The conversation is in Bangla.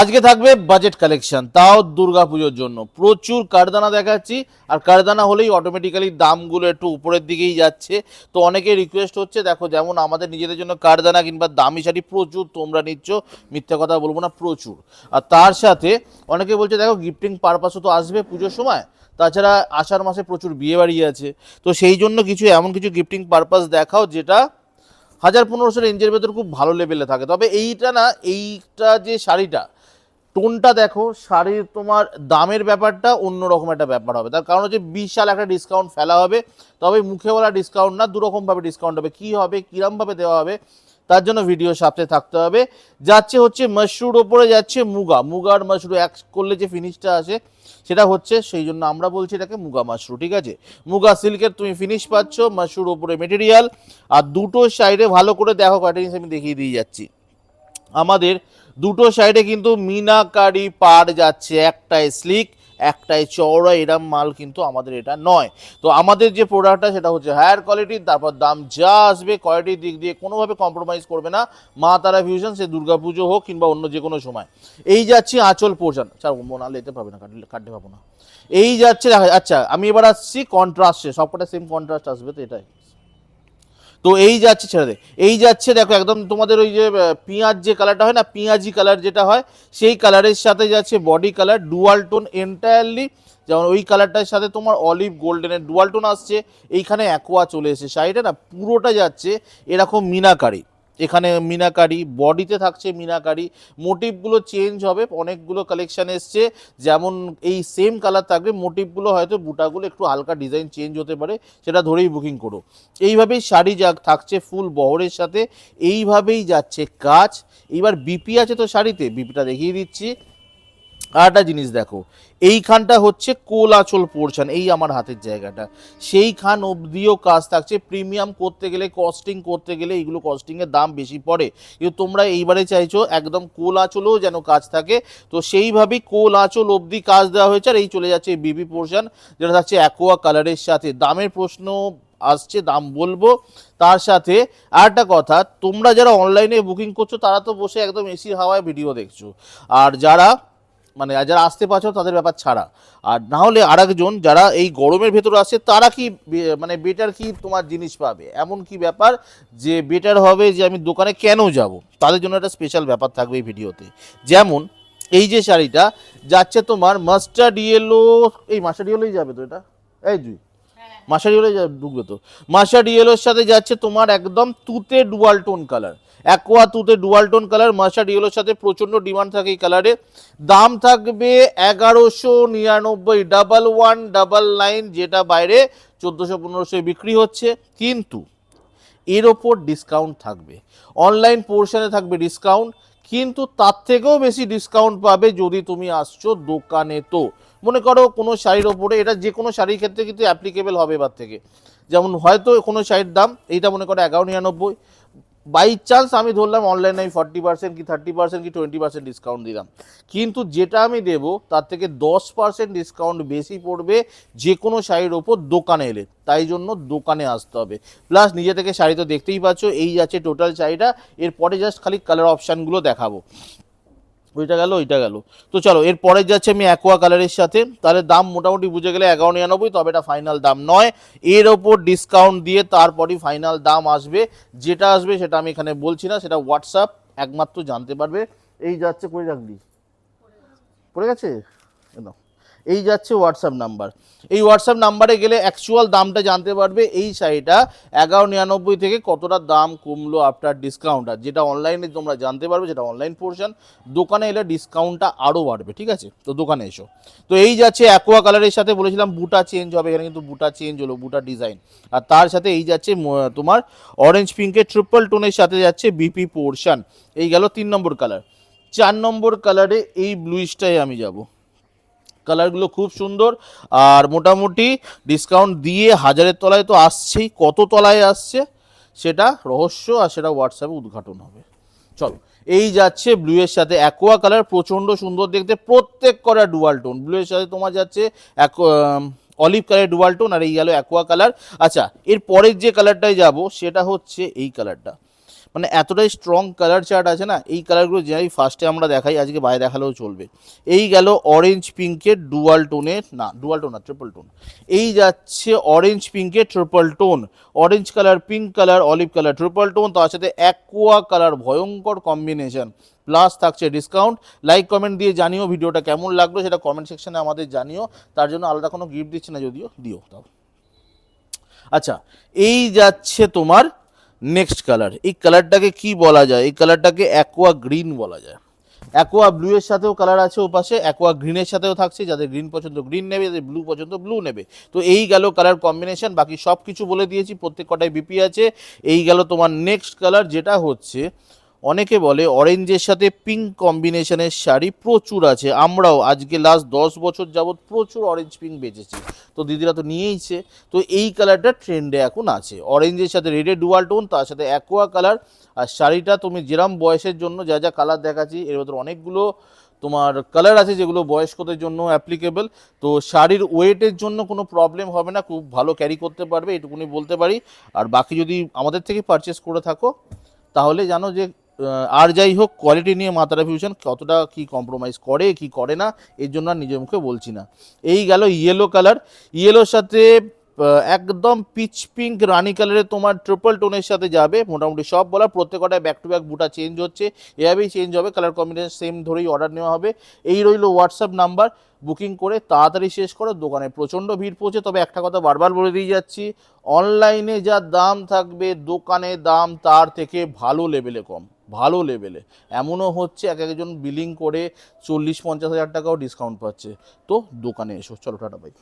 আজকে থাকবে বাজেট কালেকশন, তাও দুর্গাপুজোর জন্য প্রচুর কারদানা দেখাচ্ছি। আর কারদানা হলেই অটোমেটিক্যালি দামগুলো একটু উপরের দিকেই যাচ্ছে। তো অনেকে রিকোয়েস্ট হচ্ছে, দেখো যেমন আমাদের নিজেদের জন্য কারদানা কিংবা দামি শাড়ি প্রচুর তোমরা নিচ্ছ, মিথ্যা কথা বলবো না, প্রচুর। আর তার সাথে অনেকে বলছে দেখো গিফটিং পারপাসও তো আসবে পুজোর সময়, তাছাড়া আষাঢ় মাসে প্রচুর বিয়ে বাড়ি আছে। তো সেই জন্য কিছু এমন কিছু গিফটিং পারপাস দেখাও যেটা 1000-1500 রেঞ্জের ভেতর খুব ভালো লেভেলে থাকে। তবে এইটা না, এইটা যে শাড়িটা টোনটা দেখো, শাড়ির তোমার দামের ব্যাপারটা অন্যরকম একটা ব্যাপার হবে। তার কারণ হচ্ছে বিশাল একটা ডিসকাউন্ট ফেলা হবে। তবে মুখে বলা ডিসকাউন্ট না, দুরকমভাবে ডিসকাউন্ট হবে। কী হবে, কীরমভাবে দেওয়া হবে, তার জন্য ভিডিও সাথে থাকতে হবে। যাচ্ছে হচ্ছে মাশরুর ওপরে যাচ্ছে মুগা, মুগার মাশরু এক করলে যে ফিনিশটা আসে সেটা হচ্ছে, সেই জন্য আমরা বলছি এটাকে মুগা মাশরু, ঠিক আছে। মুগা সিল্কের তুমি ফিনিশ পাচ্ছ, মাশরুর ওপরে মেটেরিয়াল। আর দুটো সাইডে ভালো করে দেখো, কয়টা জিনিস আমি দেখিয়ে দিয়ে যাচ্ছি। আমাদের দুটো সাইডে কিন্তু মিনাকারি পাড় যাচ্ছে, একটাই স্লিক একটাই চওড়া, এরম মাল কিন্তু আমাদের এটা নয়। তো আমাদের যে প্রোডাক্টটা সেটা হচ্ছে হায়ার কোয়ালিটির, তারপর দাম যা আসবে কোয়ালিটির দিক দিয়ে কোনোভাবে কম্প্রোমাইজ করবে না মা তারা ফিউশন, সে দুর্গাপুজো হোক কিংবা অন্য যে কোনো সময়। এই যাচ্ছি আঁচল পোর্শন, ছাড় মোনা লেতে পাবে না, কাটতে পাবো না। এই যাচ্ছে, আচ্ছা আমি এবার আসছি কন্ট্রাস্টে, সবকটা সেম কন্ট্রাস্ট আসবে, তো এটাই। তো এই যাচ্ছে, ছেড়ে দে। এই যাচ্ছে দেখো একদম তোমাদের ওই যে পেঁয়াজ যে কালারটা হয় না, পেঁয়াজি কালার যেটা হয়, সেই কালারের সাথে যাচ্ছে body colour dual tone entirely. যেমন ওই কালারটার সাথে তোমার অলিভ গোল্ডেনের ডুয়াল টোন আসছে, এইখানে অ্যাকোয়া চলে এসেছে। শাড়িটা না পুরোটা যাচ্ছে এরকম মিনাকারি, এখানে মিনাকারি বডিতে থাকছে মিনাকারি। মোটিভগুলো চেঞ্জ হবে, অনেকগুলো কালেকশন এসছে। যেমন এই সেম কালার থাকবে, মোটিভগুলো হয়তো বুটাগুলো একটু হালকা ডিজাইন চেঞ্জ হতে পারে, সেটা ধরেই বুকিং করো। এইভাবেই শাড়ি যা থাকছে ফুল বহরের সাথে, এইভাবেই যাচ্ছে কাজ। এইবার বিপি আছে তো শাড়িতে, বিপিটা দেখিয়ে দিচ্ছি। আর একটা জিনিস দেখো, এইখানটা হচ্ছে কোল আঁচল পোর্শন, এই আমার হাতের জায়গাটা, সেইখান অবধিও কাজ থাকছে। প্রিমিয়াম করতে গেলে, কস্টিং করতে গেলে এইগুলো কস্টিংয়ের দাম বেশি পড়ে, কিন্তু তোমরা এইবারে চাইছো একদম কোল আঁচলেও যেন কাজ থাকে। তো সেইভাবেই কোল আঁচল অবধি কাজ দেওয়া হয়েছে। আর এই চলে যাচ্ছে বিবি পোর্শন, যেটা থাকছে অ্যাকোয়া কালারের সাথে। দামের প্রশ্ন আসছে, দাম বলবো। তার সাথে আর একটা কথা, তোমরা যারা অনলাইনে বুকিং করছো তারা তো বসে একদম এসির হাওয়ায় ভিডিও দেখছো, আর যারা মানে যারা আসতে পারছো তাদের ব্যাপার ছাড়া। আর না হলে আর একজন যারা এই গরমের ভেতরে আসছে তারা কি মানে বেটার কি তোমার জিনিস পাবে, এমন কি ব্যাপার যে বেটার হবে যে আমি দোকানে কেন যাব, তাদের জন্য একটা স্পেশাল ব্যাপার থাকবে এই ভিডিওতে। যেমন এই যে শাড়িটা যাচ্ছে তোমার মাস্টার্ড ইয়েলো, এই মাস্টার্ড ইয়েলোই যাবে তো এটা, এই জুই মাস্টার্ড ইয়েলো ঢুকবে তো। মাস্টার্ড ইয়েলোর সাথে যাচ্ছে তোমার একদম তুতে ডুয়াল টোন কালার, অ্যাকোয়া তুতে ডুয়াল টোন কালার। মাস্টার্ড ইয়েলোর সাথে প্রচণ্ড ডিমান্ড থাকে এই কালারে। দাম থাকবে 1199, 1199, যেটা বাইরে 1400-1500 বিক্রি হচ্ছে। কিন্তু এর ওপর ডিসকাউন্ট থাকবে, অনলাইন পোর্শনে থাকবে ডিসকাউন্ট, কিন্তু তার থেকেও বেশি ডিসকাউন্ট পাবে যদি তুমি আসছো দোকানে। তো মনে করো কোনো শাড়ির ওপরে, এটা যে কোনো শাড়ির ক্ষেত্রে কিন্তু অ্যাপ্লিকেবল হবে এবার থেকে। যেমন হয়তো কোনো শাড়ির দাম এইটা মনে করো 1199, বাই চান্স আমি ধরলাম অনলাইনে আমি 40% কি 30% কি 20% ডিসকাউন্ট দিলাম, কিন্তু যেটা আমি দেবো তার থেকে 10% ডিসকাউন্ট বেশি পড়বে যে কোনো শাড়ির ওপর দোকানে এলে। তাই জন্য দোকানে আসতে হবে। প্লাস নিজে থেকে শাড়ি তো দেখতেই পাচ্ছ, এই যাচ্ছে টোটাল শাড়িটা। এরপরে জাস্ট খালি কালার অপশানগুলো দেখাবো। ওইটা গেল, ওইটা গেল। তো চলো এরপরে যাচ্ছে আমি অ্যাকোয়া কালারের সাথে, তাহলে দাম মোটামুটি বুঝে গেলে 1199, তবে এটা ফাইনাল দাম নয়। এর ওপর ডিসকাউন্ট দিয়ে তারপরই ফাইনাল দাম আসবে। যেটা আসবে সেটা আমি এখানে বলছি না, সেটা হোয়াটসঅ্যাপ একমাত্র জানতে পারবে। এই যাচ্ছে, কই রাখবি, পড়ে গেছে, এই যাচ্ছে হোয়াটসঅ্যাপ নাম্বার। এই হোয়াটসঅ্যাপ নাম্বারে গেলে অ্যাকচুয়াল দামটা জানতে পারবে এই শাড়িটা 1199 থেকে কতটা দাম কমলো আফটার ডিসকাউন্ট। আর যেটা অনলাইনে তোমরা জানতে পারবে, যেটা অনলাইন পোর্শন, দোকানে এলে ডিসকাউন্টটা আরও বাড়বে, ঠিক আছে। তো দোকানে এসো। তো এই যাচ্ছে অ্যাকোয়া কালারের সাথে, বলেছিলাম বুটা চেঞ্জ হবে, এখানে কিন্তু বুটা চেঞ্জ হলো, বুটা ডিজাইন। আর তার সাথে এই যাচ্ছে তোমার অরেঞ্জ পিঙ্কের ট্রিপল টোনের সাথে যাচ্ছে বিপি পোর্শন। এই গেল 3 নম্বর কালার। 4 নম্বর কালারে এই ব্লুইশটাই আমি যাব। কালারগুলো খুব সুন্দর, আর মোটামুটি ডিসকাউন্ট দিয়ে 1000-এর তলায় তো আসছেই। কত তলায় আসছে সেটা রহস্য, আর সেটা হোয়াটসঅ্যাপে উদ্ঘাটন হবে। চলো এই যাচ্ছে ব্লুয়ের সাথে অ্যাকোয়া কালার, প্রচণ্ড সুন্দর দেখতে, প্রত্যেক করা ডুয়াল টোন। ব্লুয়ের সাথে তোমার যাচ্ছে অলিভ কালার ডুয়াল টোন, আর এই গেল অ্যাকোয়া কালার। আচ্ছা, এর পরের যে কালারটায় যাব সেটা হচ্ছে এই কালারটা। মানে এতটাই স্ট্রং কালার চার্ট আছে না, এই কালারগুলো যেই ফার্স্টে আমরা দেখাই, আজকে বাইরে দেখালেও চলবে। এই গেল অরেঞ্জ পিঙ্কের ডুয়াল টোনের, না ডুয়াল টোন না ট্রিপল টোন, এই যাচ্ছে অরেঞ্জ পিঙ্কের triple tone, orange colour, pink colour, olive colour, triple tone, তার সাথে অ্যাকোয়া কালার, ভয়ঙ্কর কম্বিনেশন, প্লাস থাকছে ডিসকাউন্ট। লাইক কমেন্ট দিয়ে জানিও ভিডিওটা কেমন লাগলো, সেটা কমেন্ট সেকশনে আমাদের জানিও, তার জন্য আলাদা কোনো গিফট দিচ্ছি না, যদিও দিও তাও। আচ্ছা, এই যাচ্ছে তোমার নেক্সট কালার। এই কালারটাকে কি বলা যায়? এই কালারটাকে অ্যাকোয়া গ্রিন বলা যায়। অ্যাকোয়া ব্লু এর সাথেও কালার আছে ওপাশে, অ্যাকোয়া গ্রিনের সাথেও থাকছে, যাদের গ্রিন পছন্দ গ্রিন নেবে, যাদের ব্লু পছন্দ ব্লু নেবে। তো এই গেল কালার কম্বিনেশন, বাকি সব কিছু বলে দিয়েছি, প্রত্যেক কটায় বিপি আছে। এই গেল তোমার নেক্সট কালার, যেটা হচ্ছে অনেকে বলে অরেঞ্জের সাথে পিঙ্ক কম্বিনেশনের শাড়ি প্রচুর আছে। আমরাও আজকে লাস্ট 10 বছর যাবৎ প্রচুর অরেঞ্জ পিঙ্ক বেচেছি, তো দিদিরা তো নিয়েইছে। তো এই কালারটা ট্রেন্ডে এখন আছে, অরেঞ্জের সাথে রেডের ডুয়াল টোন, তার সাথে অ্যাকোয়া কালার। আর শাড়িটা তুমি যেরম বয়সের জন্য যা যা কালার দেখাচ্ছি, এর ভেতর অনেকগুলো তোমার কালার আছে যেগুলো বয়স্কদের জন্য অ্যাপ্লিকেবল। তো শাড়ির ওয়েটের জন্য কোনো প্রবলেম হবে না, খুব ভালো ক্যারি করতে পারবে, এটুকুনি বলতে পারি। আর বাকি যদি আমাদের থেকে পারচেস করে থাকো, তাহলে জানো যে আর যাই হোক, কোয়ালিটি নিয়ে মা তারা ফিউশন কতটা কি কম্প্রোমাইজ করে কি করে না, এর জন্য আর নিজের মুখে বলছি না। এই গেল ইয়েলো কালার, ইয়েলোর সাথে একদম পিচ পিঙ্ক রানি কালারের তোমার ট্রিপল টোনের সাথে যাবে মোটামুটি সব বলা। প্রত্যেকটায় ব্যাক টু ব্যাক বুটা চেঞ্জ হচ্ছে, এভাবেই চেঞ্জ হবে, কালার কম্বিনেশন সেম ধরেই অর্ডার নেওয়া হবে। এই রইল হোয়াটসঅ্যাপ নাম্বার, বুকিং করে তাড়াতাড়ি শেষ করো, দোকানে প্রচণ্ড ভিড় পড়ছে। তবে একটা কথা বারবার বলে দিয়ে যাচ্ছি, অনলাইনে যা দাম থাকবে দোকানে দাম তার থেকে ভালো লেভেলে কম, ভালো লেভেলে। এমনও হচ্ছে এক একজন বিলিং করে 40-50 হাজার টাকাও ডিসকাউন্ট পাচ্ছে। তো দোকানে এসো, চলো টাটা বাই।